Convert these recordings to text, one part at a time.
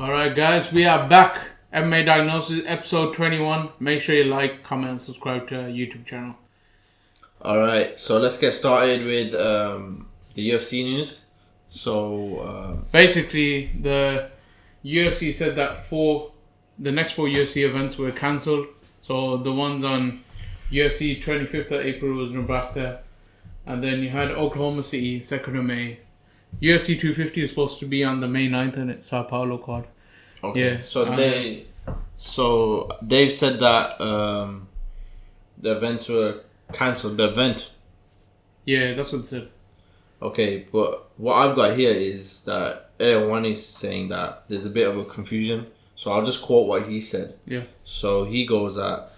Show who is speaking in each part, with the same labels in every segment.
Speaker 1: Alright guys, we are back. MMA Diagnosis, episode 21. Make sure you like, comment and subscribe to our YouTube channel.
Speaker 2: Alright, so let's get started with the UFC news. So
Speaker 1: basically, the UFC said that the next four UFC events were cancelled. So the ones on UFC 25th of April was Nebraska. And then you had Oklahoma City, 2nd of May. UFC 250 is supposed to be on the May 9th and it's Sao Paulo card.
Speaker 2: okay,
Speaker 1: Yeah,
Speaker 2: so they've said that the events were cancelled. The event.
Speaker 1: Yeah, that's what it said.
Speaker 2: Okay, but what I've got here is that one is saying that there's a bit of a confusion. So I'll just quote what he said.
Speaker 1: Yeah.
Speaker 2: So he goes that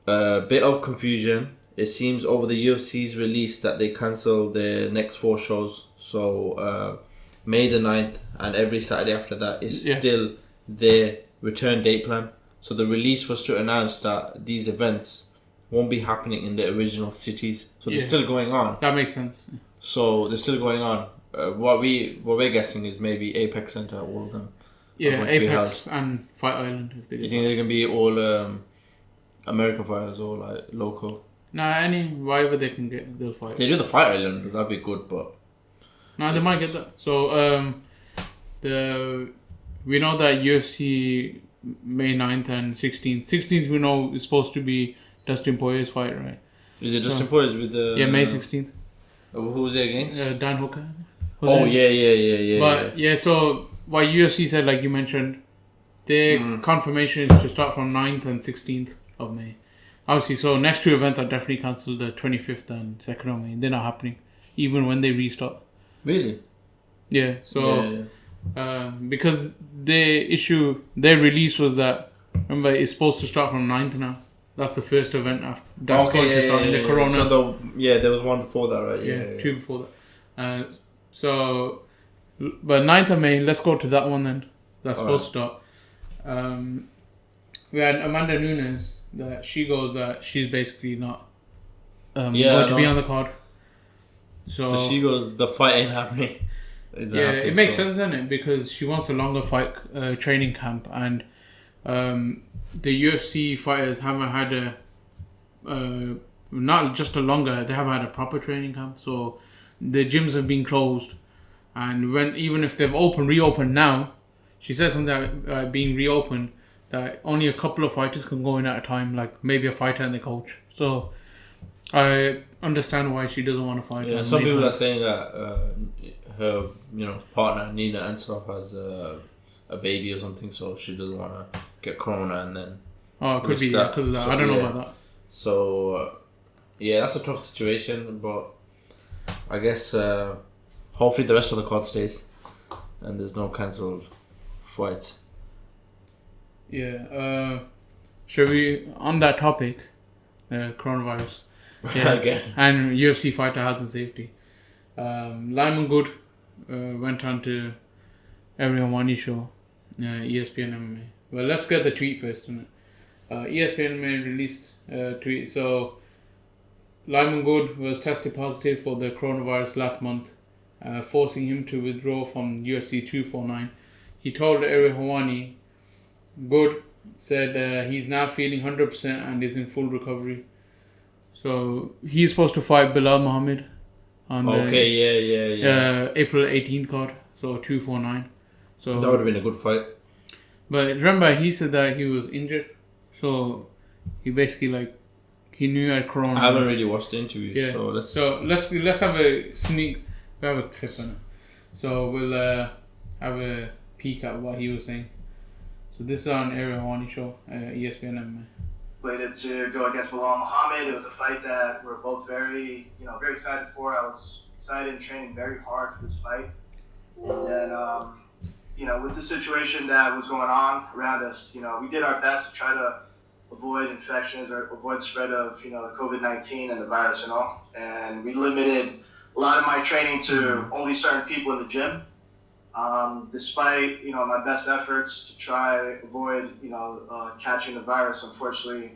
Speaker 2: a bit of confusion. It seems over the UFC's release that they cancelled their next four shows. So May the 9th and every Saturday after that is still their return date plan. So the release was to announce that these events won't be happening in the original cities. So they're still going on.
Speaker 1: That makes sense.
Speaker 2: So they're still going on. What we're guessing is maybe Apex Center, all of them.
Speaker 1: Yeah, Apex and Fight Island. If they
Speaker 2: you think they're gonna be all American fighters or like local?
Speaker 1: Nah, whatever they can get, they'll fight.
Speaker 2: They do the Fight Island, that'd be good, but
Speaker 1: nah, they might get that. So we know that UFC May 9th and 16th. 16th we know is supposed to be Dustin Poirier's fight, right?
Speaker 2: Is it Dustin Poirier with the?
Speaker 1: May 16th.
Speaker 2: Who's it against?
Speaker 1: Dan Hooker.
Speaker 2: Yeah.
Speaker 1: But so what UFC said, like you mentioned, their confirmation is to start from 9th and 16th of May. Obviously, so next two events are definitely cancelled, the 25th and 2nd of May. They're not happening, even when they restart.
Speaker 2: Really?
Speaker 1: Yeah, so because their release was that, remember, it's supposed to start from 9th now. That's the first event after. That's going to start in the Corona.
Speaker 2: So there was one before that, right?
Speaker 1: Yeah, two before that. But 9th of May, let's go to that one then. That's supposed to start. We had Amanda Nunes, that she goes that she's basically not going to be on the card. So
Speaker 2: she goes, the fight ain't happening.
Speaker 1: It makes sense, doesn't it? Because she wants a longer fight training camp, and the UFC fighters haven't had not just a longer, they haven't had a proper training camp. So the gyms have been closed, and even if they've reopened now, she said something about being reopened, that only a couple of fighters can go in at a time, like maybe a fighter and the coach. So I understand why she doesn't want to fight.
Speaker 2: Yeah, some people are saying that her, partner Nina Ansaroff has a baby or something, so she doesn't want to get corona and then.
Speaker 1: Oh, it could be because of that. So, I don't know about that.
Speaker 2: So that's a tough situation, but I guess hopefully the rest of the card stays and there's no cancelled fights.
Speaker 1: Yeah. Should we, on that topic, coronavirus,
Speaker 2: Again.
Speaker 1: and UFC Fighter health and safety. Lyman Good went on to Everyone Wani show, ESPN MMA. Well, let's get the tweet first, isn't it? ESPN MMA released a tweet. So Lyman Good was tested positive for the coronavirus last month, forcing him to withdraw from UFC 249. He told Everyone Wani, Good said he's now feeling 100% and is in full recovery. So he's supposed to fight Bilal Muhammad on April 18th card, so 249. So
Speaker 2: that would have been a good fight.
Speaker 1: But remember, he said that he was injured, so he basically he knew he had corona.
Speaker 2: I haven't really watched the interview, so
Speaker 1: let's have a sneak. We have a clip on it, so we'll have a peek at what he was saying. So this is on Aaron Hawani show, ESPN MMA.
Speaker 3: Slated to go against Bilal Muhammad. It was a fight that we're both very excited for. I was excited and training very hard for this fight. And then, with the situation that was going on around us, we did our best to try to avoid infections or avoid spread of, the COVID-19 and the virus and all. And we limited a lot of my training to only certain people in the gym. Despite, my best efforts to try avoid, catching the virus, unfortunately,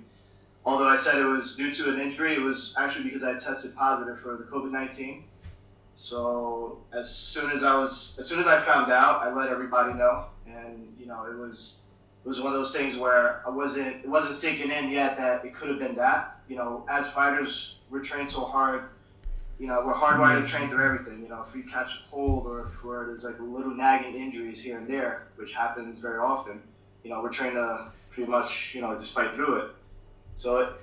Speaker 3: although I said it was due to an injury, it was actually because I tested positive for the COVID-19. So as soon as I found out, I let everybody know, and it was one of those things where it wasn't sinking in yet that it could have been that. As fighters, we're trained so hard. We're hardwired to train through everything. If we catch a cold or if there's like little nagging injuries here and there, which happens very often, we're trained to pretty much, just fight through it. So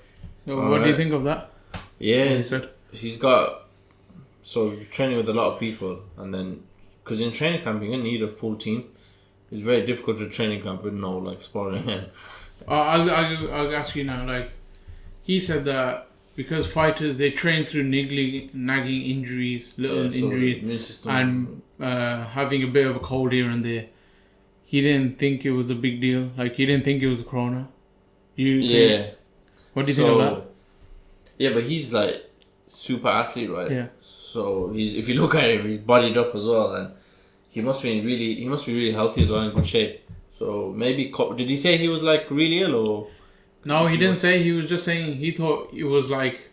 Speaker 1: what do you think of that?
Speaker 2: Yeah, he's got training with a lot of people, and then because in training camp you're gonna need a full team. It's very difficult to training camp with no sparring.
Speaker 1: I'll ask you now. Like he said that because fighters they train through nagging injuries, injuries, and having a bit of a cold here and there. He didn't think it was a big deal. Like he didn't think it was a corona. What do you think of that?
Speaker 2: Yeah, but he's like super athlete, right?
Speaker 1: Yeah.
Speaker 2: So if you look at him, he's bodied up as well, and he must be really healthy as well, in good shape. So maybe did he say he was like really ill or?
Speaker 1: No, he didn't say. He was just saying he thought it was like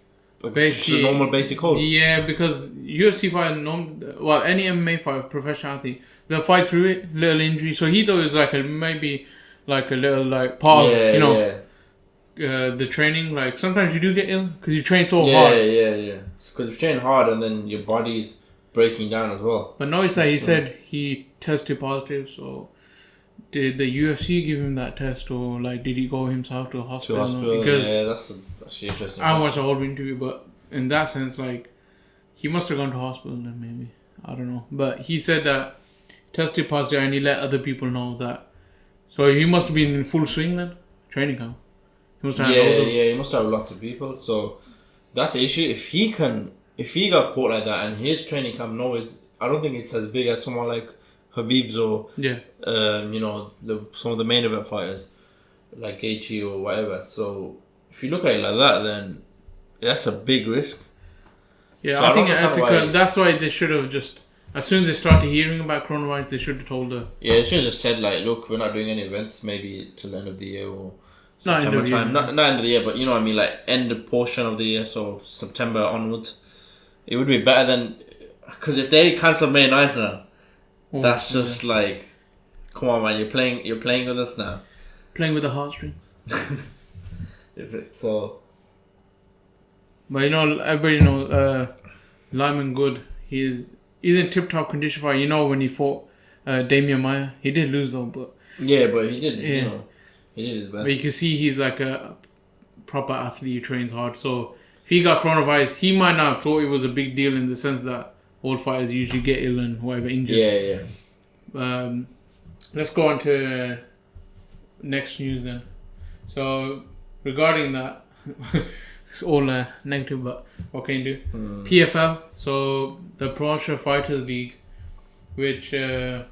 Speaker 1: basically
Speaker 2: just a normal basic cold.
Speaker 1: Yeah, because UFC fight, any MMA fight, professional athlete, they'll fight through it, little injury. So he thought it was like maybe like a little like part of the training. Like sometimes you do get ill because you train so hard.
Speaker 2: Yeah. Because you train hard and then your body's breaking down as well.
Speaker 1: But notice that he said he tested positive. So did the UFC give him that test, or like did he go himself to a hospital?
Speaker 2: Because that's interesting.
Speaker 1: I haven't watched the whole interview, but in that sense, like he must have gone to hospital then maybe. I don't know. But he said that tested positive and he let other people know that. So he must have been in full swing then, training camp. He must have
Speaker 2: he must have lots of people. So that's the issue. If he got caught like that and his training camp knows, I don't think it's as big as someone like Habib's or some of the main event fighters like Gaethje or whatever. So if you look at it like that, then that's a big risk.
Speaker 1: Yeah, so I think that's why they should have just, as soon as they started hearing about coronavirus, they should have told her.
Speaker 2: Yeah, they should have just said like, look, we're not doing any events maybe till the end of the year or September time. Not end of the year, but you know what I mean, like end the portion of the year, so September onwards. It would be better than, because if they cancel May 9th now, that's just like, come on man, you're playing with us now.
Speaker 1: Playing with the heartstrings.
Speaker 2: So.
Speaker 1: But everybody knows Lyman Good. He's in tip-top condition for, when he fought Damian Maia. He did lose though, but.
Speaker 2: Yeah, but he did. He did his best.
Speaker 1: But you can see he's like a proper athlete who trains hard. So if he got coronavirus, he might not have thought it was a big deal in the sense that all fighters usually get ill and whatever injured.
Speaker 2: Yeah.
Speaker 1: Let's go on to next news then. So regarding that, it's all negative, but what can you do? PFL, so the Professional Fighters League, which a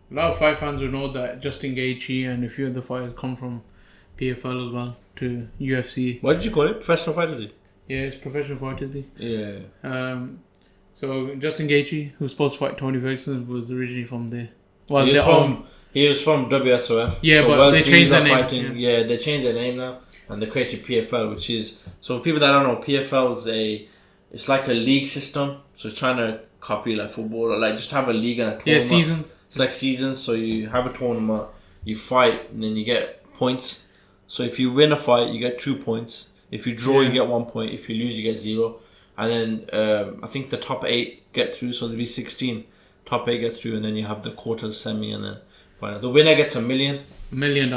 Speaker 1: lot of fight fans would know that Justin Gaethje and a few other fighters come from PFL as well to UFC.
Speaker 2: What did you call it? Professional Fighters League?
Speaker 1: Yeah, it's Professional Fighters League.
Speaker 2: Yeah.
Speaker 1: So Justin Gaethje, who's supposed to fight Tony Ferguson, was originally from there.
Speaker 2: Well, he was from WSOF.
Speaker 1: Yeah, so but they changed their name.
Speaker 2: Yeah, they changed their name now, and they created PFL, which is, so for people that don't know, PFL is it's like a league system. So it's trying to copy like football, or like just have a league and a tournament.
Speaker 1: Yeah, seasons.
Speaker 2: It's like seasons. So you have a tournament, you fight, and then you get points. So if you win a fight, you get 2 points. If you draw, you get 1 point. If you lose, you get 0. And then I think the top 8 get through, so there'll be 16. Top 8 get through, and then you have the quarters, semi, and then final. The winner gets $1 million.
Speaker 1: $1 million.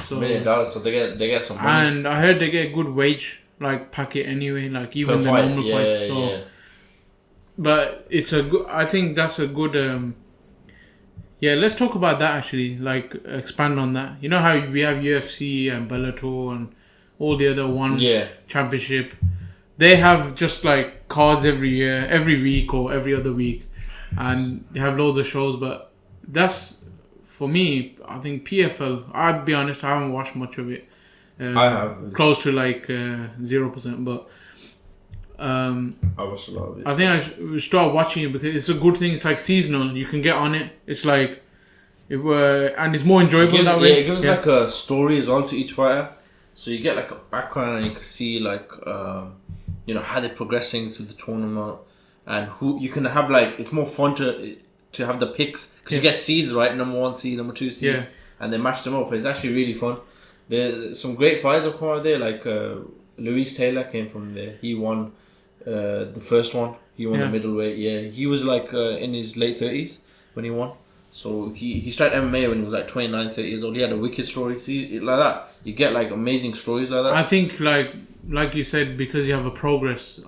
Speaker 1: So
Speaker 2: $1 million. So they get some money.
Speaker 1: And I heard they get a good wage packet anyway, like even the normal fights. So,
Speaker 2: yeah.
Speaker 1: But it's a good. I think that's a good. Let's talk about that actually. Like expand on that. You know how we have UFC and Bellator and all the other championship. They have just like cards every week or every other week, and they have loads of shows. But that's, for me, I think PFL. I'll be honest, I haven't watched much of it.
Speaker 2: I have.
Speaker 1: Close to like 0%, but
Speaker 2: I watched a lot of it.
Speaker 1: I think I should start watching it because it's a good thing. It's like seasonal. You can get on it. It's like and it's more enjoyable that way.
Speaker 2: Yeah, it gives like a story as well to each fighter. So you get like a background and you can see like how they're progressing through the tournament, and who you can have like it's more fun to have the picks because you get seeds, right? Number 1 seed, number 2 seed, and they match them up. It's actually really fun. There's some great fights have come out there. Like Luis Taylor came from there. He won the first one. He won the middleweight. Yeah, he was like in his late 30s when he won. So he started MMA when he was like 29, 30 years old. He had a wicked story. See, like that, you get like amazing stories like that.
Speaker 1: I think like you said, because you have a progress,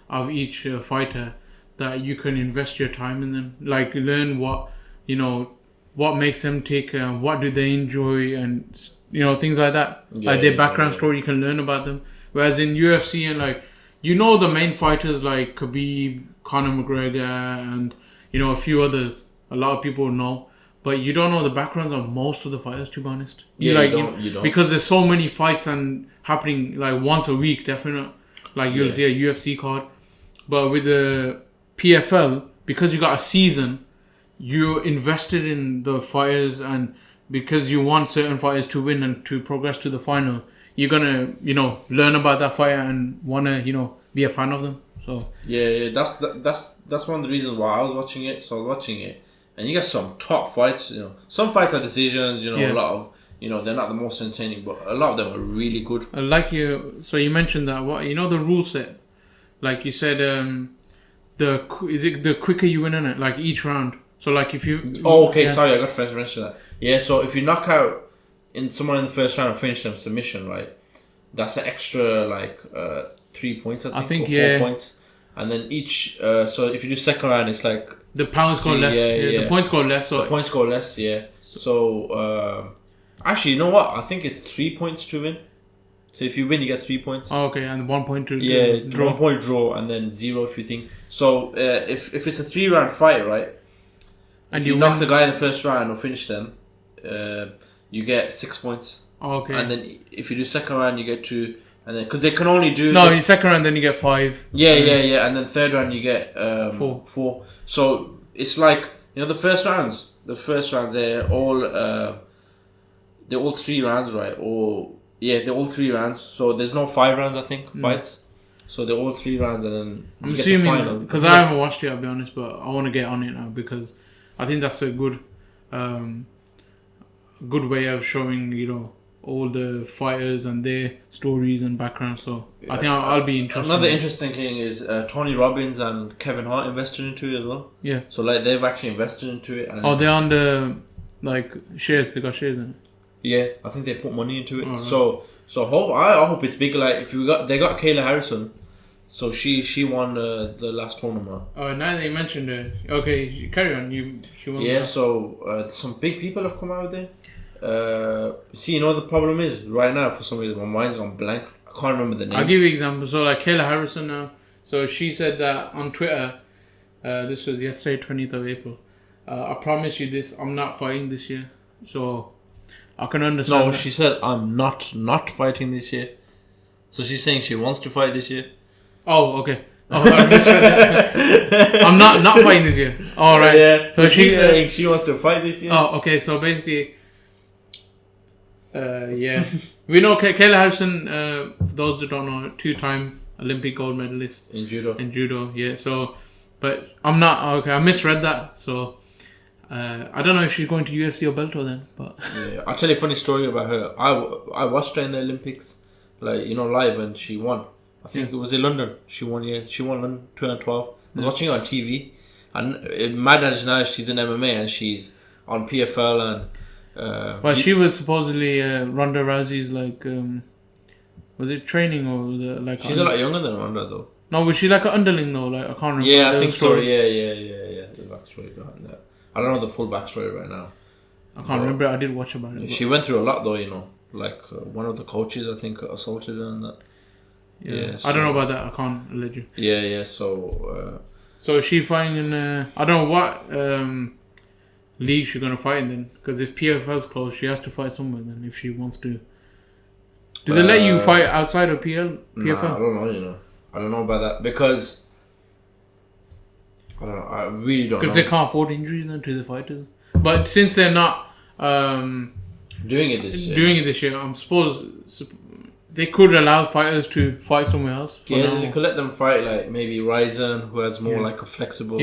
Speaker 1: of each fighter, that you can invest your time in them. Like learn what makes them tick, what do they enjoy, and things like that. Like their background story, you can learn about them. Whereas in UFC and like the main fighters like Khabib, Conor McGregor, and a few others. A lot of people know, but you don't know the backgrounds of most of the fighters, to be honest. You don't. Because there's so many fights and happening like once a week, definitely. Like you'll see a UFC card. But with the PFL, because you got a season, you're invested in the fighters, and because you want certain fighters to win and to progress to the final, you're gonna, learn about that fighter and wanna, be a fan of them. So
Speaker 2: that's one of the reasons why I was watching it. So I was watching it. And you get some top fights, Some fights are decisions, a lot of, they're not the most entertaining, but a lot of them are really good.
Speaker 1: So you mentioned that, the rule set, like you said, the quicker you win in it, like each round. So like if you...
Speaker 2: Oh, okay, sorry, I got to mention that. Yeah, so if you knock out someone in the first round and finish them submission, right, that's an extra, 3 points, I think, or 4 points. And then each, so if you do second round, it's like...
Speaker 1: The points go less. The points go less. So
Speaker 2: the points go less, yeah. So, actually, you know what? I think it's 3 points to win. So if you win, you get 3 points.
Speaker 1: Oh, okay, and 1 point to
Speaker 2: draw. 1 point draw, and then 0 if you think. So if it's a 3-round fight, right? And if you knock the guy in the first round or finish them, you get 6 points.
Speaker 1: Oh, okay.
Speaker 2: And then if you do second round, you get 2. And then because they can only do
Speaker 1: in second round, then you get 5.
Speaker 2: Yeah. And then third round you get 4. So it's like the first rounds. They're all 3 rounds, right? Or they're all 3 rounds. So there's no 5 rounds, I think, fights. So they're all 3 rounds, and then
Speaker 1: I'm assuming because I haven't watched it, I'll be honest, but I want to get on it now because I think that's a good way of showing all the fighters and their stories and backgrounds. So I think I'll be interested.
Speaker 2: Another interesting thing is Tony Robbins and Kevin Hart invested into it as well.
Speaker 1: Yeah.
Speaker 2: So they've actually invested into it. And
Speaker 1: they're on the shares. They got shares in it.
Speaker 2: Yeah, I think they put money into it.
Speaker 1: Oh, right.
Speaker 2: So I hope it's big. Like if they got Kayla Harrison. So she won the last tournament.
Speaker 1: Oh, now that you mentioned it, okay, carry on. She won.
Speaker 2: Yeah. So some big people have come out there. See, the problem is right now for some reason my mind's gone blank. I can't remember the name.
Speaker 1: I'll give you an example. So like Kayla Harrison now. So she said that on Twitter. This was yesterday, 20th of April. I promise you this. I'm not fighting this year. So I can understand.
Speaker 2: No, she said I'm not fighting this year. So she's saying she wants to fight this year.
Speaker 1: Oh, okay. Oh, I misread that. I'm not fighting this year. All right.
Speaker 2: Yeah. So she's saying she wants to fight this year.
Speaker 1: Oh, okay. So basically. We know Kayla Harrison, for those that don't know, 2-time Olympic gold medalist
Speaker 2: in judo.
Speaker 1: Yeah. So, but I'm not okay. I misread that. So, I don't know if she's going to UFC or Bellator then. But
Speaker 2: yeah, I'll tell you a funny story about her. I watched her in the Olympics, live, and she won. I think it was in London. She won. Yeah, she won London 2012. I was watching her on TV, and mad as now she's in MMA and she's on PFL and.
Speaker 1: But she was supposedly Ronda Rousey's was it training or was it like?
Speaker 2: She's a lot younger than Ronda though.
Speaker 1: No, was she like an underling though? Like I can't remember.
Speaker 2: Yeah, I think so. Yeah. The backstory behind that. I don't know the full backstory right now.
Speaker 1: I can't remember. I did watch about it.
Speaker 2: She went through a lot though, one of the coaches I think assaulted her and that.
Speaker 1: Yeah, so, I don't know about that. I can't allege you.
Speaker 2: Yeah. So.
Speaker 1: So is she fighting in? I don't know what league she's gonna fight in then, because if PFL's closed, she has to fight somewhere then if she wants to. Do they let you fight outside of PFL?
Speaker 2: Nah, I don't know. I don't know about that because I don't know. I really don't know.
Speaker 1: Because they can't afford injuries then to the fighters. But since they're not
Speaker 2: doing it this year,
Speaker 1: I'm suppose they could allow fighters to fight somewhere else.
Speaker 2: They could let them fight like maybe Ryzen, who has more like a flexible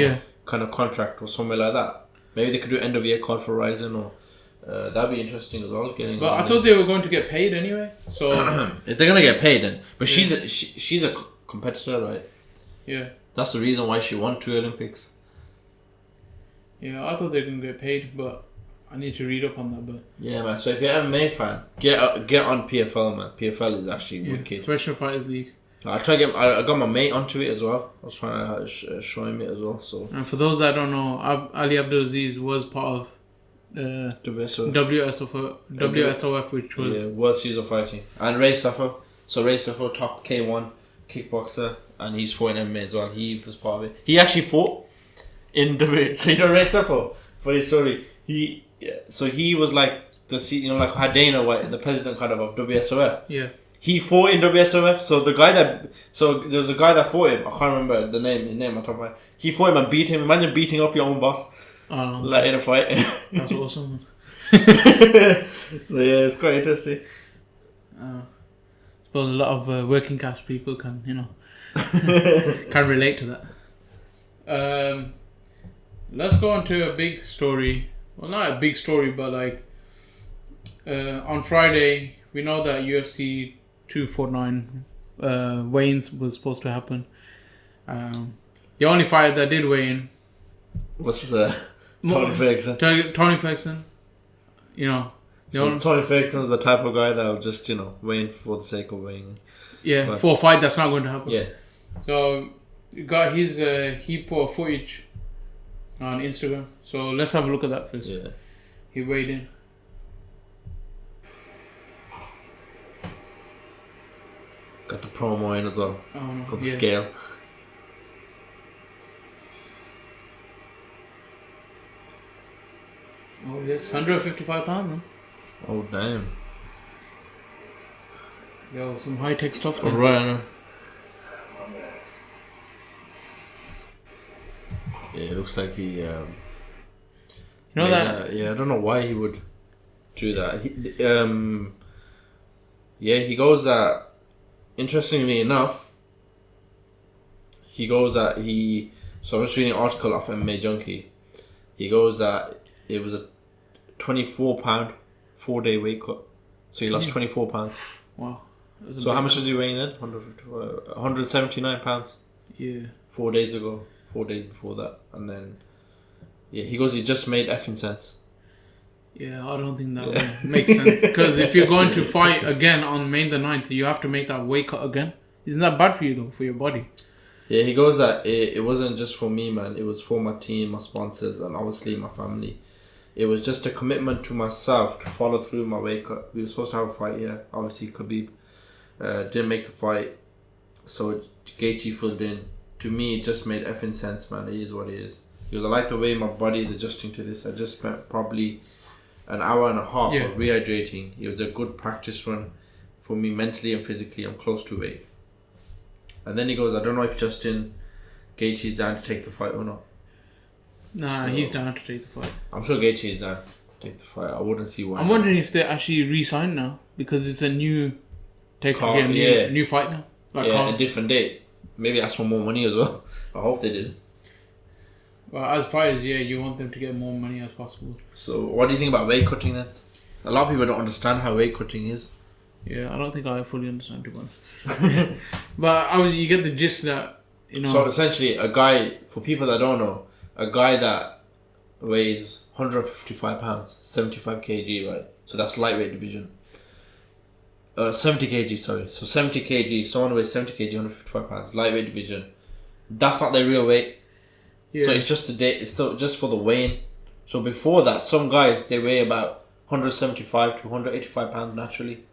Speaker 2: kind of contract or somewhere like that. Maybe they could do end of year card for Ryzen, or that'd be interesting as well.
Speaker 1: But I thought they were going to get paid anyway. So
Speaker 2: if they're gonna get paid, then she's a competitor, right?
Speaker 1: Yeah.
Speaker 2: That's the reason why she won 2 Olympics.
Speaker 1: Yeah, I thought they were gonna get paid, but I need to read up on that. But
Speaker 2: yeah, man. So if you're an MMA fan, get on PFL, man. PFL is actually wicked.
Speaker 1: Professional Fighters League.
Speaker 2: I got my mate onto it as well. I was trying to show him it as well. So.
Speaker 1: And for those that don't know, Ali Abdulaziz was part of WSOF, which was
Speaker 2: World Series of Fighting, and Ray Safo. So Ray Safo, top K1 kickboxer, and he's fought in MMA as well. He was part of it. He actually fought in WWE. So Ray Safo, funny story. He was like the like Dana White, the president kind of WSOF.
Speaker 1: Yeah.
Speaker 2: He fought in WSOF. So there was a guy that fought him. I can't remember his name on top of my head. He fought him and beat him. Imagine beating up your own boss. Like in a fight.
Speaker 1: That's awesome.
Speaker 2: So yeah, it's quite interesting.
Speaker 1: I suppose a lot of working class people can can relate to that. Let's go on to a big story. Well, not a big story, but like on Friday, we know that UFC 249 weigh-ins was supposed to happen. The only fight that did weigh in.
Speaker 2: What's Tony Ferguson.
Speaker 1: Tony Ferguson.
Speaker 2: Tony Ferguson is the type of guy that will just weigh in for the sake of weighing.
Speaker 1: Yeah, but, for a fight that's not going to happen.
Speaker 2: Yeah.
Speaker 1: So got his he put footage on Instagram. So let's have a look at that first.
Speaker 2: Yeah.
Speaker 1: He weighed in.
Speaker 2: Got the promo in as well for the scale.
Speaker 1: Oh yes, 155 pounds, man.
Speaker 2: Oh damn.
Speaker 1: Yo, some high tech stuff there.
Speaker 2: Right. Yeah, it looks like he.
Speaker 1: You know that?
Speaker 2: Yeah, I don't know why he would do that. He goes that. Interestingly enough, he goes that he. So I'm just reading an article off MMA Junkie. He goes that it was a 24-pound 4-day weight cut, so he lost 24 pounds.
Speaker 1: Wow.
Speaker 2: So how much was he weighing then? 179 pounds.
Speaker 1: Yeah.
Speaker 2: 4 days ago. 4 days before that, and then he goes. He just made effing sense.
Speaker 1: Yeah, I don't think that would make sense, because if you're going to fight again on May the 9th, you have to make that weight cut again. Isn't that bad for you though, for your body?
Speaker 2: Yeah, he goes that it wasn't just for me, man. It was for my team, my sponsors, and obviously my family. It was just a commitment to myself to follow through my weight cut. We were supposed to have a fight here. Obviously, Khabib didn't make the fight, so Gaethje filled in. To me, it just made effing sense, man. It is what it is. Because I like the way my body is adjusting to this. I just spent probably an hour and a half of rehydrating. It was a good practice run for me mentally and physically. I'm close to weight. And then he goes, I don't know if Justin Gaethje's down to take the fight or not.
Speaker 1: Nah, he's down to take the fight.
Speaker 2: I'm sure Gaethje is down to take the fight. I wouldn't see why.
Speaker 1: I'm wondering if they actually re-signed now, because it's a new new fight now.
Speaker 2: A different date. Maybe ask for more money as well. I hope they did.
Speaker 1: Well, as fighters, you want them to get more money as possible.
Speaker 2: So, what do you think about weight cutting then? A lot of people don't understand how weight cutting is.
Speaker 1: Yeah, I don't think I fully understand, to be honest. But you get the gist that,
Speaker 2: So, essentially, a guy, for people that don't know, a guy that weighs 155 pounds, 75 kg, right? So, that's lightweight division. 70 kg, sorry. So 70 kg, someone weighs 70 kg, 155 pounds, lightweight division. That's not their real weight. Yeah. So it's just it's just for the weighing. So before that, some guys, they weigh about 175 to 185 pounds naturally.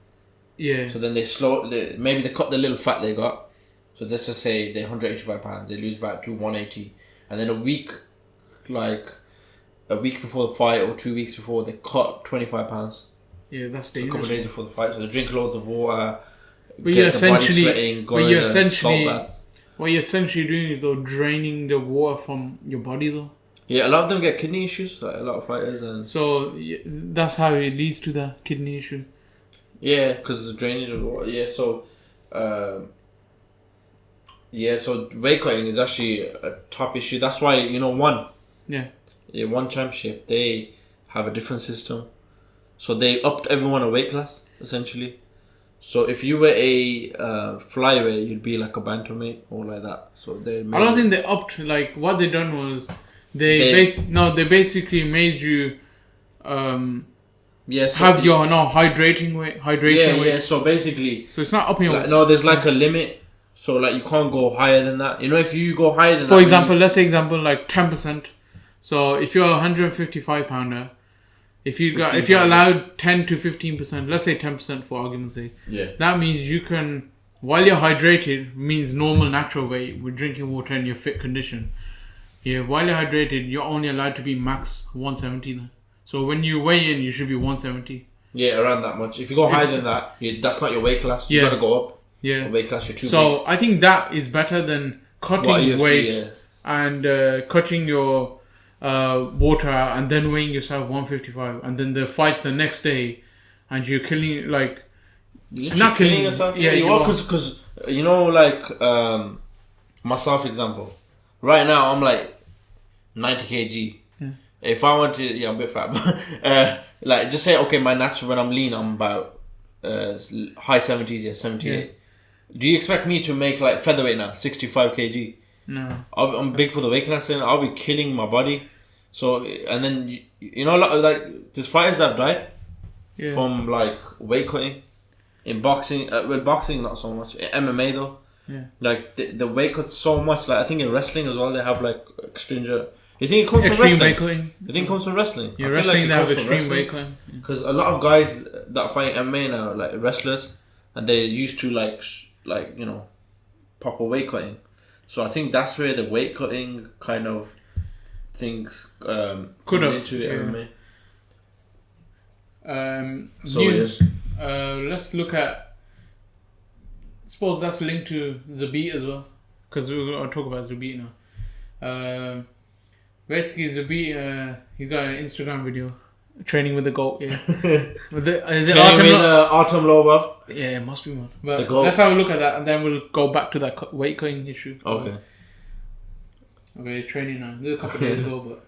Speaker 1: Yeah.
Speaker 2: So then maybe they cut the little fat they got. So let's just say they're 185 pounds, they lose about to 180. And then a week before the fight or 2 weeks before, they cut 25 pounds.
Speaker 1: Yeah, that's dangerous.
Speaker 2: A couple of days before the fight, so they drink loads of water.
Speaker 1: What you're essentially doing is draining the water from your body though.
Speaker 2: Yeah, a lot of them get kidney issues, like a lot of fighters, and
Speaker 1: so that's how it leads to the kidney issue.
Speaker 2: Yeah, because the drainage of water. Yeah, so. So weight cutting is actually a top issue. That's why one championship they have a different system. So they upped everyone a weight class essentially. So if you were a flyweight, you'd be like a bantamweight or like that. So they.
Speaker 1: I don't think they upped. Like what they done was, they basically made you, have your hydration weight.
Speaker 2: Yeah. So basically,
Speaker 1: so it's not upping your.
Speaker 2: No, there's like a limit. So like you can't go higher than that. If you go higher than that.
Speaker 1: For example, let's say like 10%. So if you're a 155 pounder. If you're allowed 10 to 15%, let's say 10% for argument's sake.
Speaker 2: Yeah.
Speaker 1: That means you can, while you're hydrated, means normal natural weight with drinking water in your fit condition. Yeah, while you're hydrated, you're only allowed to be max 170 then. So when you weigh in, you should be 170.
Speaker 2: Yeah, around that much. If you go higher than that, that's not your weight class. You gotta go up.
Speaker 1: Yeah.
Speaker 2: Weight class, you're too
Speaker 1: big. I think that is better than cutting weight and cutting your water out and then weighing yourself 155 and then the fight's the next day and you're killing
Speaker 2: not killing yourself. Yeah, you are because myself example. Right now I'm like 90 kg.
Speaker 1: Yeah.
Speaker 2: If I want to, I'm a bit fat, but just say my natural when I'm lean I'm about high 70s, 78. Yeah. Do you expect me to make like featherweight now 65 kg?
Speaker 1: No.
Speaker 2: I'm big for the weight class and I'll be killing my body. So and then there's fighters that have died from like weight cutting in boxing. With boxing not so much. In MMA though.
Speaker 1: Yeah.
Speaker 2: Like the weight cuts so much. Like I think in wrestling as well they have like stringent. You think it comes from
Speaker 1: extreme
Speaker 2: wrestling?
Speaker 1: weight cutting.
Speaker 2: You think it comes from wrestling?
Speaker 1: Yeah, wrestling they have extreme weight cutting.
Speaker 2: Because a lot of guys that fight MMA now are like wrestlers and they're used to proper weight cutting. So I think that's where the weight cutting kind of things
Speaker 1: could have
Speaker 2: into MMA.
Speaker 1: News. Let's look at. Suppose that's linked to Zabit as well, because we're going to talk about Zabit now. Basically, Zabit, he's got an Instagram video training with the GOAT. Yeah, is it
Speaker 2: Artem Lobov?
Speaker 1: Yeah, it must be one. But let's have a look at that, and then we'll go back to that weight cutting issue.
Speaker 2: Okay.
Speaker 1: Okay, training now. This is a couple of days ago, but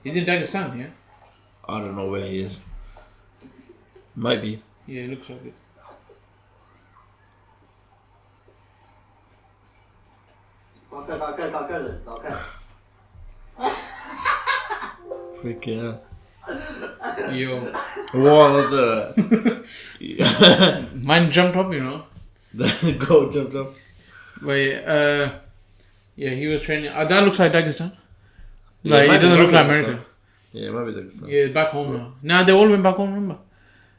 Speaker 1: he's in Dagestan, yeah.
Speaker 2: I don't know where he is. Might be.
Speaker 1: Yeah, it looks like it.
Speaker 2: Freaking hell.
Speaker 1: Yo.
Speaker 2: What the?
Speaker 1: Mine jumped up,
Speaker 2: The goat jumped up.
Speaker 1: Wait, he was training. That looks like Dagestan. Like, it doesn't look like America.
Speaker 2: Yeah, it might be Dagestan.
Speaker 1: Yeah, it's back home now. Nah, they all went back home, remember?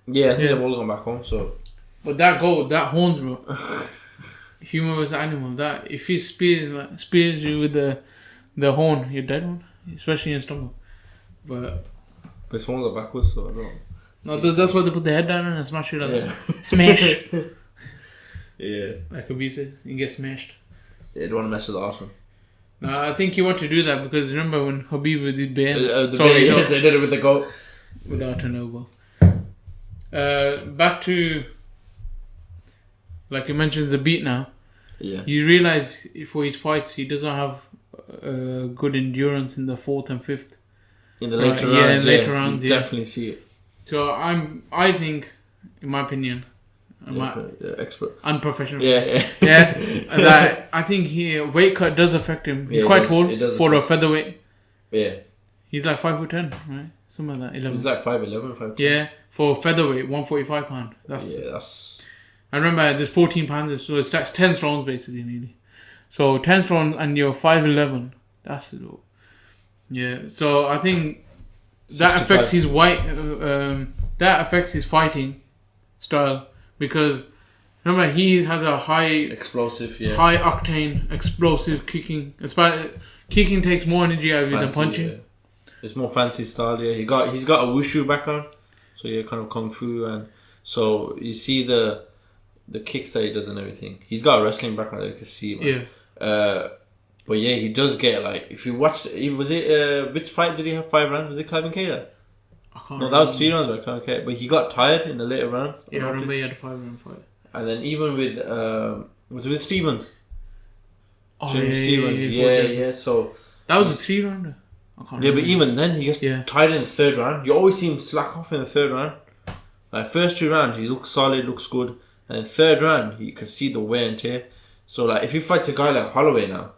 Speaker 2: Yeah, I think they've all gone back home, so.
Speaker 1: But that goat, that horns, bro. Human versus animal. That, if he spears you with the horn, you're dead, one. Especially in the stomach. But
Speaker 2: his horns are backwards, so I don't know.
Speaker 1: No, that's why they put the head down and smash it like that. Smash.
Speaker 2: Yeah.
Speaker 1: Like Khabib said, you get smashed.
Speaker 2: Yeah, you don't want to mess with the arsenal.
Speaker 1: No, I think you want to do that because remember when Khabib did Bain?
Speaker 2: Yes, they did it with the goat.
Speaker 1: Without an elbow. Back to, like you mentioned, Zabit now.
Speaker 2: Yeah.
Speaker 1: You realise for his fights, he doesn't have good endurance in the 4th and 5th.
Speaker 2: In the later rounds. Yeah, in
Speaker 1: later rounds.
Speaker 2: You definitely see it.
Speaker 1: So I think, in my opinion,
Speaker 2: expert,
Speaker 1: unprofessional.
Speaker 2: Yeah.
Speaker 1: That I think weight cut does affect him. He's quite tall for a featherweight.
Speaker 2: Yeah.
Speaker 1: He's like 5'10", right? Something like that. 11.
Speaker 2: He's like 5'11", 5'10".
Speaker 1: Yeah, for featherweight, 145 pound. That's. I remember there's 14 pounds, so that's 10 stones basically, nearly. So 10 stones and you're 5'11". That's yeah. So I think that 65. Affects his that affects his fighting style because remember he has a high
Speaker 2: explosive,
Speaker 1: high octane explosive kicking. Kicking takes more energy out of you than punching.
Speaker 2: Yeah. It's more fancy style. Yeah, he's got a wushu background, so kind of kung fu, and so you see the kicks that he does and everything. He's got a wrestling background, you can see. Man.
Speaker 1: Yeah.
Speaker 2: But yeah, he does get if you watch. Was it which fight did he have 5 rounds? Was it Clive and Kayla?
Speaker 1: I can't
Speaker 2: No, that was 3 rounds. I can't care. But he got tired in the later rounds.
Speaker 1: Yeah, I remember he had a 5-round fight.
Speaker 2: And then even with was it with Stevens?
Speaker 1: Oh,
Speaker 2: James
Speaker 1: yeah,
Speaker 2: Stevens. Yeah. So
Speaker 1: that was a 3-rounder. I can't
Speaker 2: yeah,
Speaker 1: remember.
Speaker 2: but even then he gets tired in the 3rd round. You always see him slack off in the 3rd round. Like first 2 rounds, he looks solid, looks good, and then 3rd round, you can see the wear and tear. So like, if he fights a guy like Holloway now,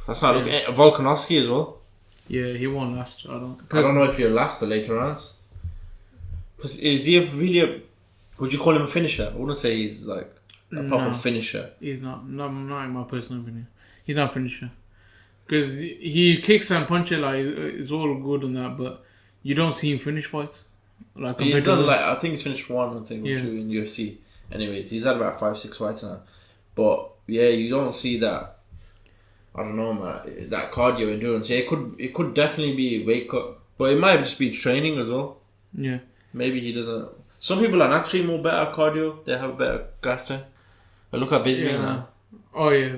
Speaker 2: that's not looking. Volkanovski as well.
Speaker 1: Yeah, he won't last. I don't
Speaker 2: know if he'll last the later rounds. Because is he would you call him a finisher? I wouldn't say he's like a proper finisher.
Speaker 1: He's not. Not in my personal opinion. He's not a finisher. Because he kicks and punches, like, it's all good and that, but you don't see him finish fights. Like,
Speaker 2: he's done, like, I think he's finished 1 or 2 in UFC. Anyways, he's had about 5-6 fights now. But yeah, you don't see that. I don't know, man. That cardio endurance. Yeah, it could definitely be a weight cut, but it might just be training as well.
Speaker 1: Yeah.
Speaker 2: Maybe he doesn't. Some people are naturally more better at cardio. They have better gas time. But look how busy he is now.
Speaker 1: Oh yeah.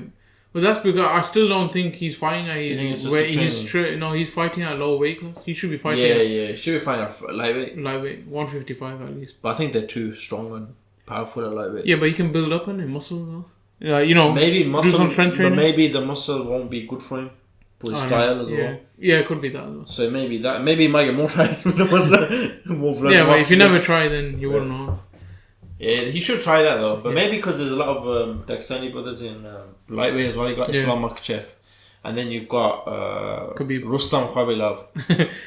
Speaker 1: But that's because I still don't think he's fighting at his weight. He's fighting at low weight class. He should be fighting.
Speaker 2: He should be fighting at lightweight.
Speaker 1: 155 at least.
Speaker 2: But I think they're too strong and powerful at lightweight.
Speaker 1: Yeah, but he can build up on it, muscles though.
Speaker 2: Maybe muscle,
Speaker 1: do some strength training.
Speaker 2: But maybe the muscle won't be good for him. For his style as well.
Speaker 1: Yeah, it could be that as well.
Speaker 2: So maybe he might get more training with the muscle. More blood.
Speaker 1: But if you never try, then you wouldn't know.
Speaker 2: Yeah, he should try that though. But maybe because there's a lot of Dagestani brothers in lightweight as well. You got Islam Makhachev, and then you've got
Speaker 1: Khabib.
Speaker 2: Rustam Khabilov,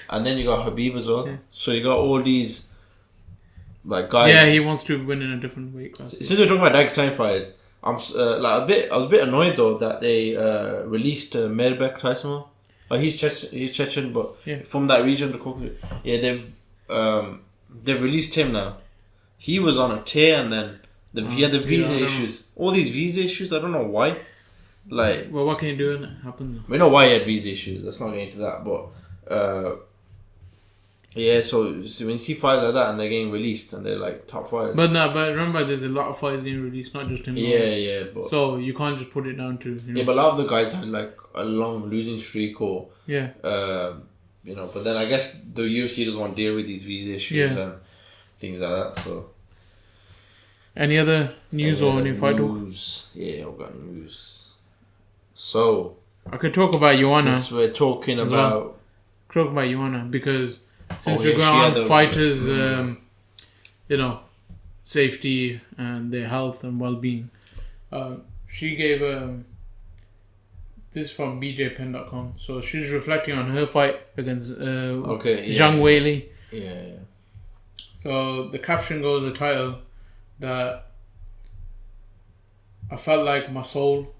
Speaker 2: and then you got Habib as well. Yeah. So you got all these like guys.
Speaker 1: Yeah, he wants to win in a different weight class.
Speaker 2: Since we're talking about Dagestani fighters, I was a bit annoyed though that they released Merbek Taisumov. He's Chechen, but from that region, the Caucasus. Yeah, they've released him now. He was on a tear, and then he had the visa issues. All these visa issues, I don't know why. Like,
Speaker 1: well, what can you do when it happens?
Speaker 2: We know why he had visa issues. Let's not get into that. But so when you see fighters like that and they're getting released and they're like top fighters.
Speaker 1: But remember, there's a lot of fighters getting released, not just him.
Speaker 2: Yeah. But
Speaker 1: so you can't just put it down to.
Speaker 2: Yeah, but a lot of the guys had like a long losing streak or.
Speaker 1: Yeah.
Speaker 2: But then I guess the UFC doesn't want to deal with these visa issues and things like that. So.
Speaker 1: Any other news or any fight talk?
Speaker 2: Yeah, I've got news. So.
Speaker 1: I could talk about Joanna.
Speaker 2: Since we're talking about.
Speaker 1: Talk about Joanna because. Since we're going on fighters, safety and their health and well-being, she gave this from BJPen.com. So she's reflecting on her fight against Zhang Weili.
Speaker 2: Yeah.
Speaker 1: So the caption goes, the title, that I felt like my soul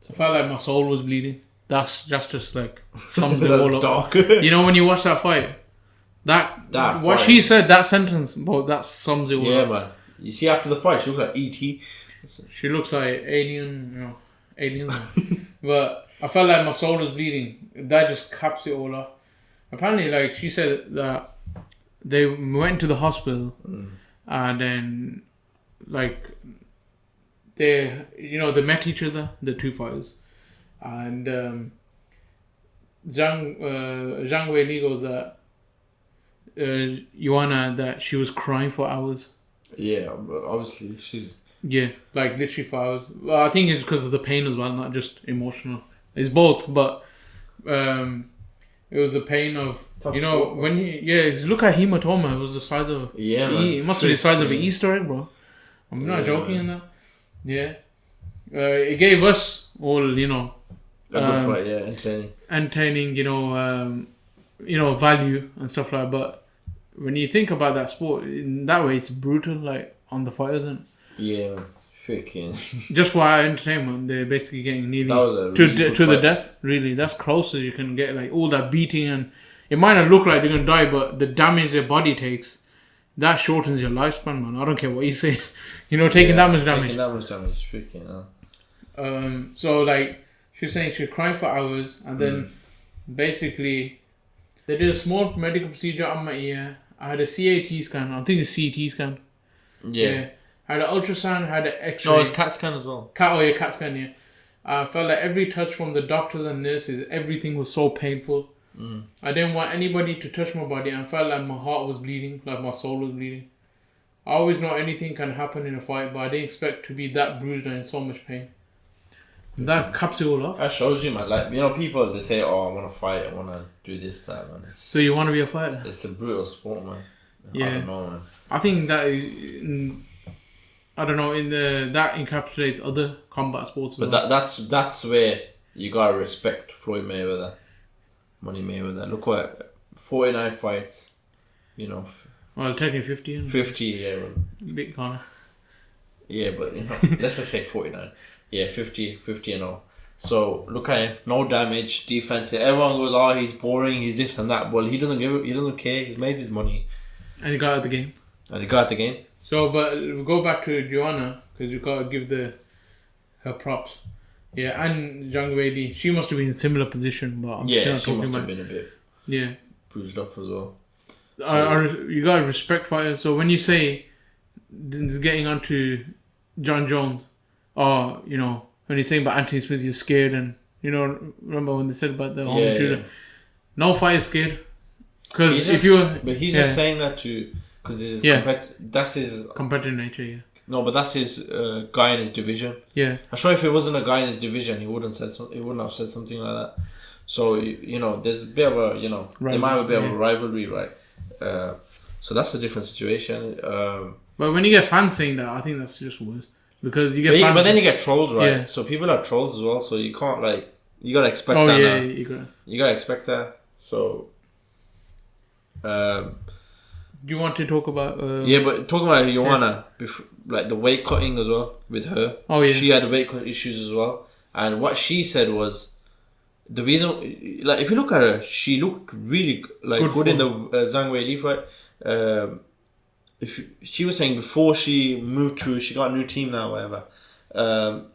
Speaker 1: was bleeding. That's just like sums it all up. You know, when you watch that fight, that what she said, that sentence, but that sums it all up.
Speaker 2: Yeah, man. You see, after the fight, she looks like E.T.
Speaker 1: She looks like aliens. But I felt like my soul was bleeding. That just caps it all off. Apparently, like she said that they went to the hospital and then like they met each other, the two fighters. And Zhang Weili goes that Joanna, that she was crying for hours.
Speaker 2: Yeah, but obviously she's...
Speaker 1: Yeah, like literally for hours. Well, I think it's because of the pain as well, not just emotional. It's both, but it was the pain of... when you look at hematoma, it was the size of...
Speaker 2: Yeah,
Speaker 1: it must be the size of an Easter egg, bro. I'm not joking in that. Yeah. It gave us all,
Speaker 2: a good fight,
Speaker 1: entertaining, value and stuff like that. But when you think about that sport in that way, it's brutal, like on the fighters, and
Speaker 2: freaking
Speaker 1: just for our entertainment, they're basically getting nearly to the death. Really, that's close as you can get. Like all that beating, and it might not look like they're gonna die, but the damage their body takes, that shortens your lifespan, man. I don't care what you say. Taking that much damage.
Speaker 2: Taking that much damage, freaking.
Speaker 1: So like. She was saying she was crying for hours, and then basically they did a small medical procedure on my ear. I had a CAT scan. I think it's CT scan. Yeah. I had an ultrasound, had an X-ray.
Speaker 2: No, it's CAT scan as well.
Speaker 1: CAT scan, yeah. I felt like every touch from the doctors and nurses, everything was so painful. I didn't want anybody to touch my body. I felt like my heart was bleeding, like my soul was bleeding. I always know anything can happen in a fight, but I didn't expect to be that bruised and in so much pain. That caps it all off.
Speaker 2: That shows you, man. Like, you know, people, they say, oh, I want to fight, I want to do this, that, man.
Speaker 1: So you want to be a fighter?
Speaker 2: It's a brutal sport, man.
Speaker 1: Yeah.
Speaker 2: I don't know, man.
Speaker 1: I think that that encapsulates other combat sports.
Speaker 2: But that's where you gotta respect Floyd Mayweather, Money Mayweather. Look what 49 fights, you know.
Speaker 1: Well, technically 50.
Speaker 2: 50, yeah. Well,
Speaker 1: big Connor.
Speaker 2: Yeah, but you know, let's just say 49. Yeah, 50 and all. So look at him, no damage, defense. Everyone goes, oh, he's boring, he's this and that. Well, he doesn't care. He's made his money,
Speaker 1: and he got out the game. So, but we'll go back to Joanna, because you got to give her props. Yeah, and Zhang Weili, she must have been in a similar position, but I'm
Speaker 2: she must have been a bit bruised up as well.
Speaker 1: You got to respect fighters. So when you say this is getting onto John Jones, or you know when you're saying about Anthony Smith, you're scared, and you know remember when they said about the home intruder? No fight is scared, because he's
Speaker 2: just saying that to. Because that's his
Speaker 1: competitive nature, yeah.
Speaker 2: No, but that's his guy in his division.
Speaker 1: Yeah.
Speaker 2: I'm sure if it wasn't a guy in his division, he wouldn't have said something like that. So you know, there's a bit of a there might be a bit of a rivalry, right? So that's a different situation.
Speaker 1: But when you get fans saying that, I think that's just worse because you get fans.
Speaker 2: But then you get trolls, right?
Speaker 1: Yeah.
Speaker 2: So people are trolls as well. So you can't you gotta expect that.
Speaker 1: Yeah,
Speaker 2: now. You gotta expect that. So.
Speaker 1: Do you want to talk about...
Speaker 2: but talking about Joanna, like the weight cutting as well with her.
Speaker 1: Oh, yeah.
Speaker 2: She had weight cut issues as well. And what she said was, the reason... Like, if you look at her, she looked really good in the Zhang Weili fight. She was saying before she got a new team now, whatever.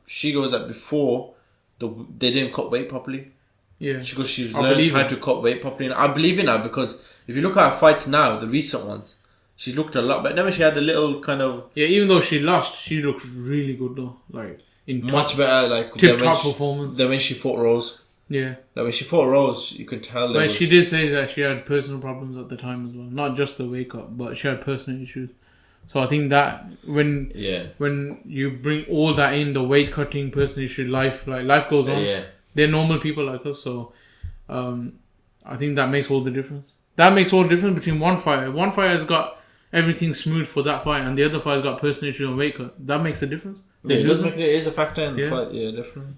Speaker 2: She goes that before, they didn't cut weight properly.
Speaker 1: Yeah.
Speaker 2: She goes, she's learned how to cut weight properly. And I believe in her because... If you look at her fights now, the recent ones, she looked a lot better. Never she had a little kind of... Yeah,
Speaker 1: even though she lost, she looks really good though. Like, in
Speaker 2: much better, like...
Speaker 1: Tip-top performance.
Speaker 2: Than when she fought Rose.
Speaker 1: Yeah.
Speaker 2: Like, when she fought Rose, you could tell...
Speaker 1: But she did say that she had personal problems at the time as well. Not just the weight cut, but she had personal issues. So I think that when you bring all that in, the weight cutting, personal issue, life goes on.
Speaker 2: Yeah.
Speaker 1: They're normal people like us, so I think that makes all the difference. That makes all the difference between one fighter. One fighter's got everything smooth for that fight, and the other fighter's got personal issues and weight cut. That makes a difference.
Speaker 2: It is a factor in the fight. Yeah, definitely.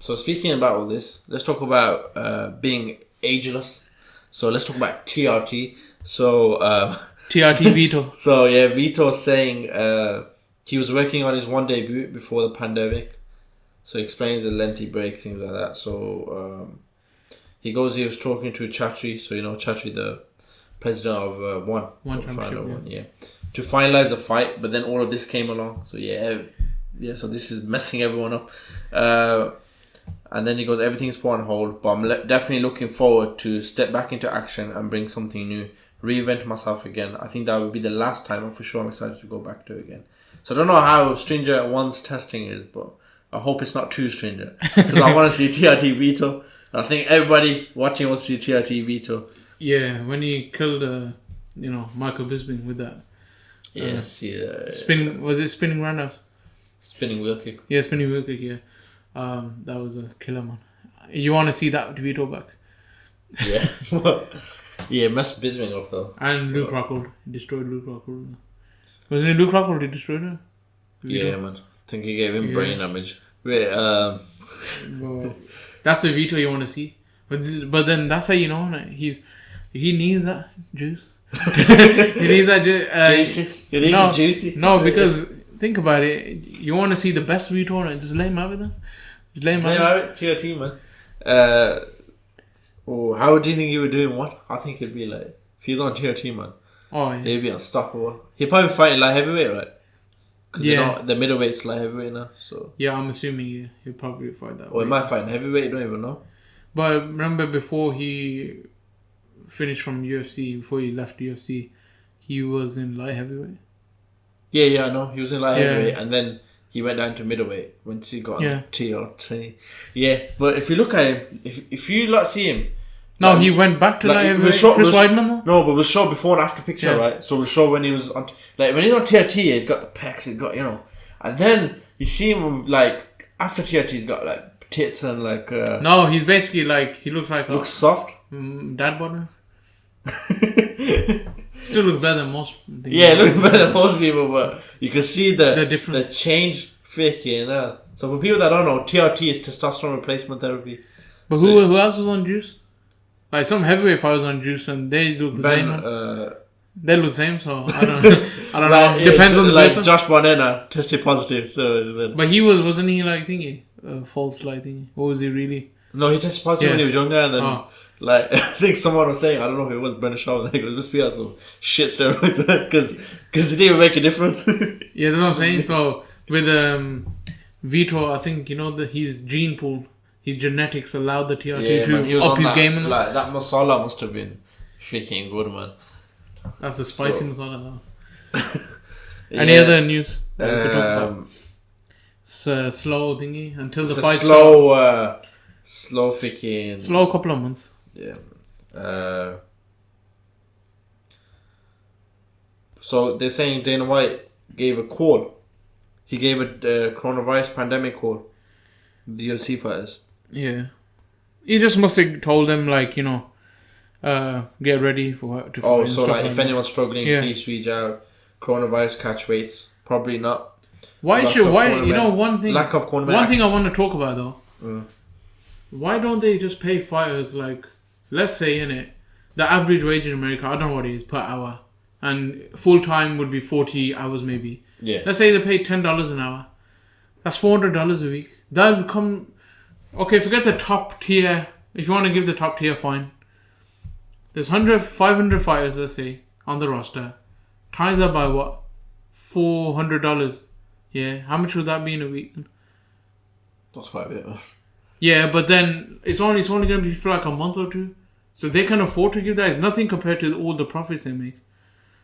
Speaker 2: So speaking about all this, let's talk about being ageless. So let's talk about TRT. So
Speaker 1: TRT Vitor.
Speaker 2: So Vitor saying he was working on his one debut before the pandemic. So he explains the lengthy break, things like that. So he was talking to Chatri. So you know Chatri, the president of One Championship, to finalize the fight. But then all of this came along. So so this is messing everyone up. And then he goes, everything's put on hold, but I'm definitely looking forward to step back into action and bring something new, reinvent myself again. I think that would be the last time, and for sure I'm excited to go back to it again. So I don't know how stringent One's testing is, but I hope it's not too stringent, because I want to see TRT Vitor. I think everybody watching wants to see TRT Vitor.
Speaker 1: Yeah, when he killed, Michael Bisping with that. Spinning roundhouse?
Speaker 2: Spinning wheel kick.
Speaker 1: Yeah, spinning wheel kick, yeah. That was a killer, man. You want to see that Vitor back?
Speaker 2: Yeah. Messed Bisping up though.
Speaker 1: And Luke Rockhold. Destroyed Luke Rockhold. Wasn't it Luke Rockhold who destroyed her?
Speaker 2: Yeah, man. I think he gave him brain damage. Wait,
Speaker 1: that's the Vitor you want to see. But then that's how you know he needs that juice. He needs that juice.
Speaker 2: He needs the juicy.
Speaker 1: No, because think about it. You want to see the best Vitor and just lay him out with them. Just lay him out.
Speaker 2: TRT, man. How do you think he would do in One? I think he'd be like, if he's on TRT, man.
Speaker 1: Oh, yeah.
Speaker 2: He'd be unstoppable. He'd probably fight light heavyweight, right? Because the middleweight's light heavyweight now. So
Speaker 1: yeah, I'm assuming he'll probably fight that.
Speaker 2: Or he might fight in heavyweight, you don't even know.
Speaker 1: But remember, before he finished from UFC, before he left UFC, he was in light heavyweight.
Speaker 2: Yeah, I know. He was in light heavyweight, and then he went down to middleweight once he got
Speaker 1: Yeah.
Speaker 2: on TRT. Yeah, but if you look at him, if you see him.
Speaker 1: No, he went back to Chris Weidman though?
Speaker 2: No, but we'll show before and after picture,
Speaker 1: Yeah.
Speaker 2: right? So we'll show when he was on, when he's on TRT, he's got the pecs, he's got, and then you see him after TRT, he's got tits and
Speaker 1: No, he's basically he looks like
Speaker 2: looks soft.
Speaker 1: dad bod. Still looks better than most.
Speaker 2: Yeah, looks better than most people, but you can see the
Speaker 1: difference.
Speaker 2: The change freaking hell. So for people that don't know, TRT is testosterone replacement therapy.
Speaker 1: But who else was on juice? Some heavyweight fighters on juice and they look the same. They look the same, so I don't know. Depends on the person.
Speaker 2: Josh Bonena tested positive, so.
Speaker 1: But wasn't he thingy? False thingy. What was he really?
Speaker 2: No, he tested positive when he was younger, and then I think someone was saying, I don't know if it was Brendan Shaw, it was just be on some shit steroids, because it didn't even make a difference.
Speaker 1: Yeah, that's what I'm saying. So with Vitor, I think his gene pool. His genetics allowed the TRT to up his game.
Speaker 2: That masala must have been freaking good, man.
Speaker 1: That's the spicy masala, though. Any other news that we could talk about? Slow thingy until the fight
Speaker 2: slow freaking...
Speaker 1: Slow couple of months.
Speaker 2: Yeah. So they're saying Dana White gave a call. He gave a coronavirus pandemic call. The UFC fighters.
Speaker 1: Yeah. He just must have told them, get ready for to fight.
Speaker 2: Oh, so if anyone's struggling, please reach out. Coronavirus catch weights, probably not.
Speaker 1: One thing?
Speaker 2: Lack of cornerback.
Speaker 1: One thing I want to talk about though. Why don't they just pay fighters let's say the average wage in America, I don't know what it is per hour, and full time would be 40 hours maybe.
Speaker 2: Yeah.
Speaker 1: Let's say they pay $10 an hour. That's $400 a week. That would come. Okay, forget the top tier. If you want to give the top tier, fine. There's 500 fighters, let's say, on the roster. Times that by what? $400. Yeah, how much would that be in a week?
Speaker 2: That's quite a bit.
Speaker 1: Yeah, but then it's only going to be for a month or two. So they can afford to give that. It's nothing compared to all the profits they make.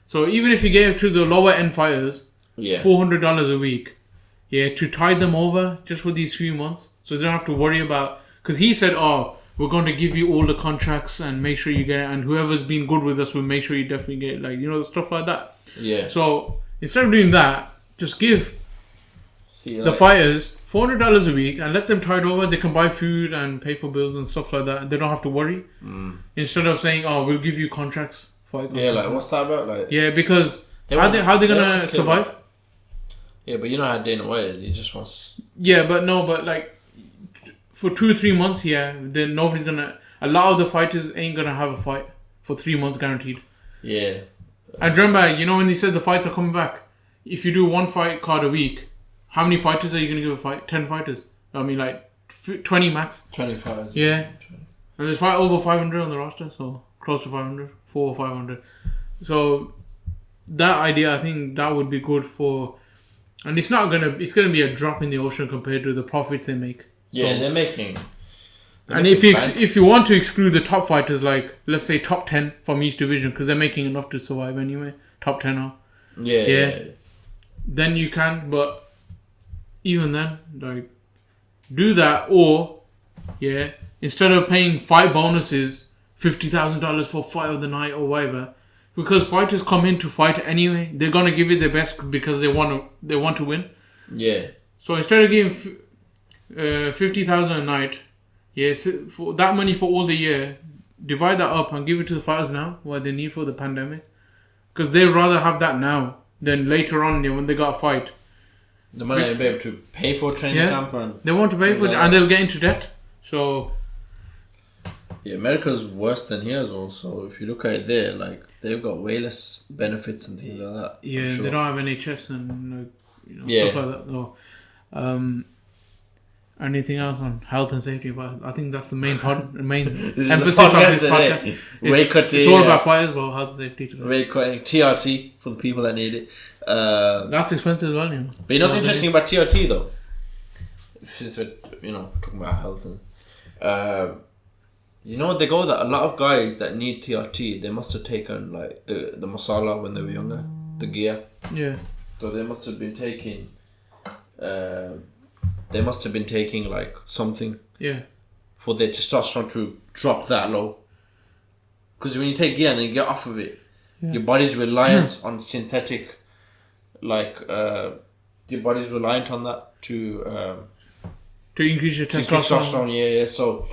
Speaker 1: So even if you gave to the lower end fighters, $400 a week, to tide them over just for these few months. So they don't have to worry about... Because he said, we're going to give you all the contracts and make sure you get it. And whoever's been good with us will make sure you definitely get it. Stuff like that.
Speaker 2: Yeah.
Speaker 1: So instead of doing that, just give the fighters $400 a week and let them tide over. They can buy food and pay for bills and stuff like that. They don't have to worry. Instead of saying, we'll give you contracts. What's
Speaker 2: that about?
Speaker 1: Because how they going to survive?
Speaker 2: Yeah, but you know how Dana White is. He just wants...
Speaker 1: Yeah, but for 2-3 months, then nobody's going to... A lot of the fighters ain't going to have a fight for 3 months guaranteed.
Speaker 2: Yeah.
Speaker 1: And remember, when they said the fights are coming back, if you do one fight card a week, how many fighters are you going to give a fight? 10 fighters. 20 max.
Speaker 2: 25.
Speaker 1: Yeah. And there's over 500 on the roster, so close to 500. 400 or 500. So that idea, I think that would be good for... And it's going to be a drop in the ocean compared to the profits they make.
Speaker 2: Yeah, they're making...
Speaker 1: And if you want to exclude the top fighters, let's say top 10 from each division, because they're making enough to survive anyway, top 10 are. Yeah. Then you can, but even then, do that, or, instead of paying fight bonuses, $50,000 for fight of the night or whatever, because fighters come in to fight anyway, they're gonna give it their best because they want to win.
Speaker 2: Yeah.
Speaker 1: So instead of giving $50,000 a night, for that money for all the year, divide that up and give it to the fighters now, what they need for the pandemic, because they'd rather have that now than later on when they got a fight.
Speaker 2: The money they'll be able to pay for training camp and
Speaker 1: they want to pay for it, and they'll get into debt. So.
Speaker 2: Yeah, America's worse than here as well. So if you look at it there, they've got way less benefits and things like that.
Speaker 1: Yeah, they don't have NHS and stuff like that. So, anything else on health and safety? But I think that's the main emphasis of this podcast. It's all about fighters, but health and safety today.
Speaker 2: Weight cutting, TRT for the people that need it.
Speaker 1: That's expensive as well,
Speaker 2: But you know what's interesting about TRT though? Since we're talking about health and they go that a lot of guys that need TRT, they must have taken the masala when they were younger, the gear.
Speaker 1: Yeah.
Speaker 2: So they must have been taking they must have been taking like something for their testosterone to drop that low. Because when you take gear and then you get off of it, your body's reliant on synthetic, like your body's reliant on that to
Speaker 1: increase your testosterone.
Speaker 2: Yeah. So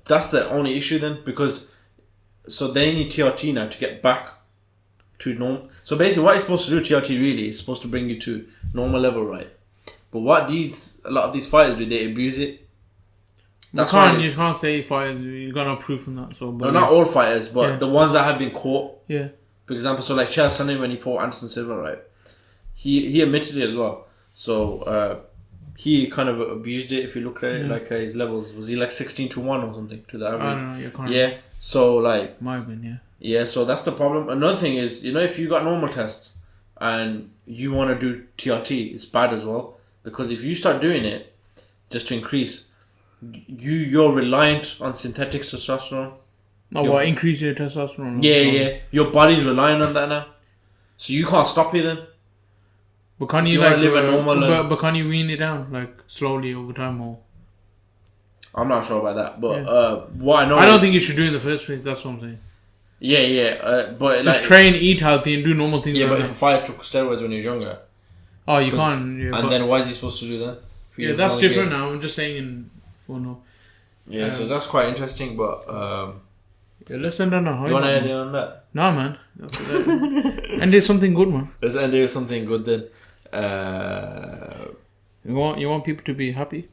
Speaker 2: that's the only issue then, because so they need TRT now to get back to normal. So basically, what it's supposed to do, TRT really is supposed to bring you to normal level, right? But what a lot of these fighters do, they abuse it.
Speaker 1: You can't say fighters. You got no proof from that. So,
Speaker 2: no, not all fighters, but the ones that have been caught.
Speaker 1: Yeah.
Speaker 2: For example, so like Chael Sonnen when he fought Anderson Silva, right? He admitted it as well. So he kind of abused it. If you look at it, like his levels, was he like 16-1 or something to the average?
Speaker 1: I don't know. You can't.
Speaker 2: Yeah. So like.
Speaker 1: Might have been, yeah.
Speaker 2: Yeah. So that's the problem. Another thing is, if you got normal tests and you want to do TRT, it's bad as well, because if you start doing it just to increase, you're reliant on synthetic testosterone.
Speaker 1: Increase your testosterone?
Speaker 2: Yeah. Your body's relying on that now, so you can't stop it then.
Speaker 1: But can you like live a normal? But can you wean it down like slowly over time, or?
Speaker 2: I'm not sure about that, but what I know,
Speaker 1: I don't think you should do it in the first place. That's what I'm saying.
Speaker 2: Yeah. But
Speaker 1: just train, eat healthy, and do normal things.
Speaker 2: Yeah, but if a fighter took steroids when he was younger,
Speaker 1: you can't. Yeah,
Speaker 2: and then why is he supposed to do that?
Speaker 1: Yeah, that's different now. I'm just saying for no.
Speaker 2: Yeah, so that's quite interesting, but
Speaker 1: let's end on a high.
Speaker 2: You want to end on that?
Speaker 1: No, man. End it something good, man.
Speaker 2: Let's end it with something good then.
Speaker 1: You want people to be happy.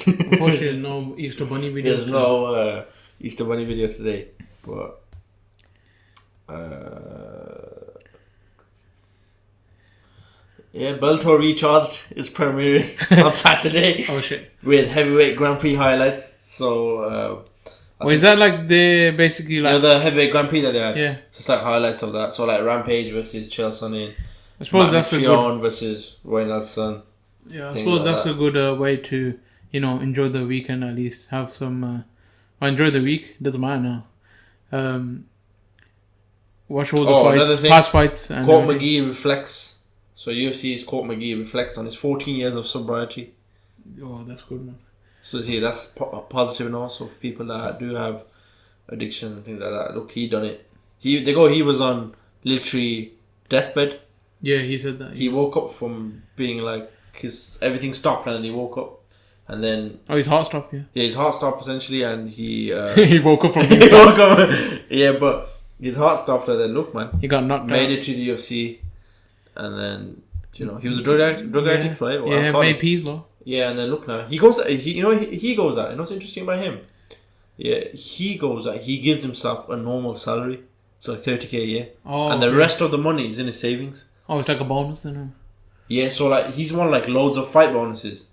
Speaker 1: Unfortunately, no Easter Bunny video.
Speaker 2: There's no Easter Bunny video today, but Bellator Recharged is premiering on Saturday.
Speaker 1: Oh shit!
Speaker 2: With heavyweight Grand Prix highlights. So,
Speaker 1: is that like they basically like
Speaker 2: the heavyweight Grand Prix that they had?
Speaker 1: Yeah.
Speaker 2: So it's like highlights of that. So like Rampage versus Chael Sonnen.
Speaker 1: I suppose that's a good
Speaker 2: versus Roy Nelson.
Speaker 1: Yeah, I suppose that's a good way to enjoy the weekend at least. Have some. Enjoy the week. Doesn't matter now. Watch all the fights, past fights. And
Speaker 2: Court Mcgees reflects. So UFC's Court Mcgees reflects on his 14 years of sobriety.
Speaker 1: Oh, that's good, man.
Speaker 2: So see, that's positive, and also for people that do have addiction and things like that. Look, he done it. He was on literally deathbed.
Speaker 1: Yeah, he said that.
Speaker 2: He woke up from being like everything stopped, and then he woke up, and then
Speaker 1: his heart stopped. Yeah,
Speaker 2: his heart stopped essentially, and he
Speaker 1: he woke up from being stopped.
Speaker 2: Yeah, but his heart stopped, and then look, man,
Speaker 1: he got knocked
Speaker 2: made
Speaker 1: out.
Speaker 2: it to the UFC, and then he was a drug addict, right?
Speaker 1: Yeah, made peace, law.
Speaker 2: Yeah, and then look now, he goes. He goes out. You know what's interesting about him? Yeah, he goes out. He gives himself a normal salary, so like 30K a year, and the rest of the money is in his savings.
Speaker 1: Oh, it's like a bonus then.
Speaker 2: Yeah, so like he's won like loads of fight bonuses,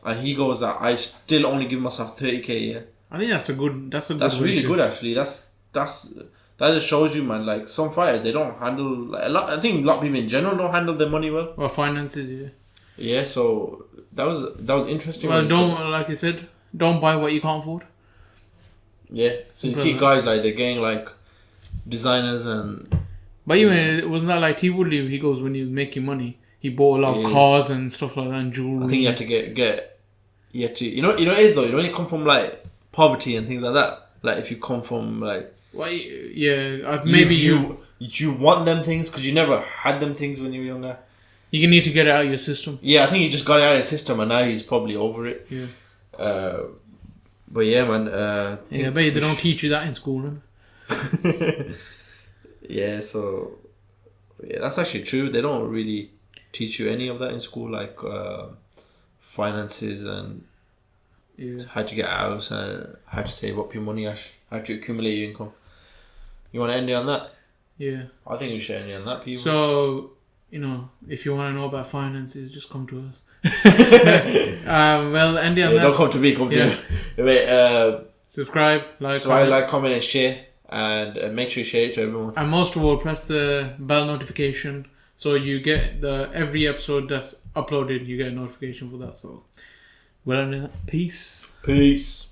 Speaker 2: and he goes out. I still only give myself 30K a year.
Speaker 1: I think that's a good. That's
Speaker 2: really good actually. That just shows you, man. Like some fighters, they don't handle I think a lot of people in general don't handle their money well.
Speaker 1: Well, finances, yeah.
Speaker 2: Yeah, so that was interesting.
Speaker 1: Well, like you said, don't buy what you can't afford.
Speaker 2: Yeah, so you see guys like they're getting like designers and.
Speaker 1: But even wasn't that like T Woodley? He goes when he was making money, he bought a lot of cars and stuff like that and jewelry.
Speaker 2: I think you have to get. You have to it is though. When you come from like poverty and things like that. Like if you come from like.
Speaker 1: Well, yeah, maybe
Speaker 2: you want them things because you never had them things when you were younger.
Speaker 1: You need to get it out of your system.
Speaker 2: Yeah, I think he just got it out of his system and now he's probably over it.
Speaker 1: Yeah.
Speaker 2: But yeah, man.
Speaker 1: But they don't teach you that in school.
Speaker 2: Yeah, so that's actually true. They don't really teach you any of that in school, like finances and how to get a house and how to save up your money, how to accumulate your income. You want to end it on that?
Speaker 1: Yeah.
Speaker 2: I think we should end it on that, people.
Speaker 1: So, if you want to know about finances, just come to us. Well, end it on that.
Speaker 2: Don't come to me, come to you. Wait,
Speaker 1: subscribe, like,
Speaker 2: comment and share. And make sure you share it to everyone.
Speaker 1: And most of all, press the bell notification so you get every episode that's uploaded. You get a notification for that. So, well, peace.
Speaker 2: Peace.